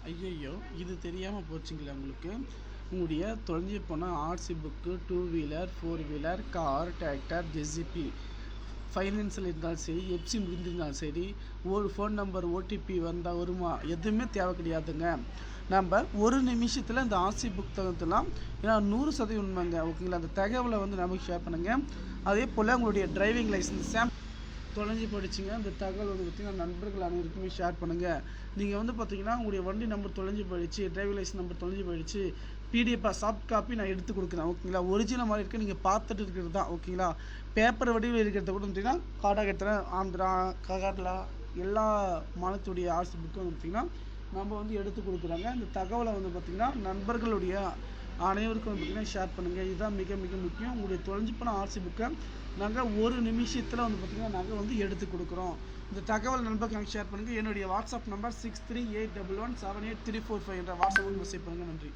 ஐயையோ! இது தெரியாம போச்சுங்களே உங்களுக்கு. உங்களுடைய தொலைஞ்சு போன RC book, 2 wheeler, 4 wheeler, car, tractor, JCB ஃபைனான்ஸில் இருந்தாலும் சரி, எப்சி முடிந்திருந்தாலும் சரி, ஒரு ஃபோன் நம்பர் ஓடிபி வந்தால் வருமா? எதுவுமே தேவை கிடையாதுங்க. நம்ம ஒரு நிமிஷத்தில் இந்த ஆர்சி புத்தகத்தெல்லாம் ஏன்னா 100% உண்மைங்க. ஓகேங்களா? அந்த தகவலை நமக்கு ஷேர் பண்ணுங்கள். அதே போல் உங்களுடைய டிரைவிங் லைசன்ஸ் தொலைஞ்சு போயிடுச்சுங்க. அந்த தகவல் பார்த்திங்கன்னா நண்பர்கள் அனைவருக்குமே ஷேர் பண்ணுங்கள். நீங்கள் பார்த்திங்கன்னா உங்களுடைய வண்டி நம்பர் தொலைஞ்சு போயிடுச்சு, டிரைவிங் லைசன்ஸ் நம்பர் தொலைஞ்சு போயிடுச்சு, பிடிஎஃப் சாஃப்ட் காப்பி நான் எடுத்து கொடுக்குறேன். ஓகேங்களா? ஒரிஜினல் மாதிரி இருக்க நீங்கள் பார்த்துட்டு இருக்கிறது தான். ஓகேங்களா? பேப்பர் வடிவில் இருக்கிறத கூட பார்த்திங்கன்னா காடாக எடுத்துகிறேன். ஆந்திரா, கேரளா எல்லா மாநிலத்துடைய ஆர்சி புக்கும் பார்த்திங்கன்னா நம்ம எடுத்து கொடுக்குறாங்க. இந்த தகவலை பார்த்திங்கன்னா நண்பர்களுடைய அனைவருக்கும் பார்த்திங்கன்னா ஷேர் பண்ணுங்கள். இதுதான் மிக மிக முக்கியம். உங்களுடைய தொலைஞ்சு போன ஆர்சி புக்கை நாங்கள் ஒரு நிமிஷத்தில் பார்த்திங்கன்னா நாங்கள் எடுத்து கொடுக்குறோம். இந்த தகவல் நண்பர்களுக்கு ஷேர் பண்ணுங்கள். என்னுடைய வாட்ஸ்அப் நம்பர் 6381178345 என்ற வாட்ஸ்அப்புக்கு மெசேஜ் பண்ணுங்கள். நன்றி.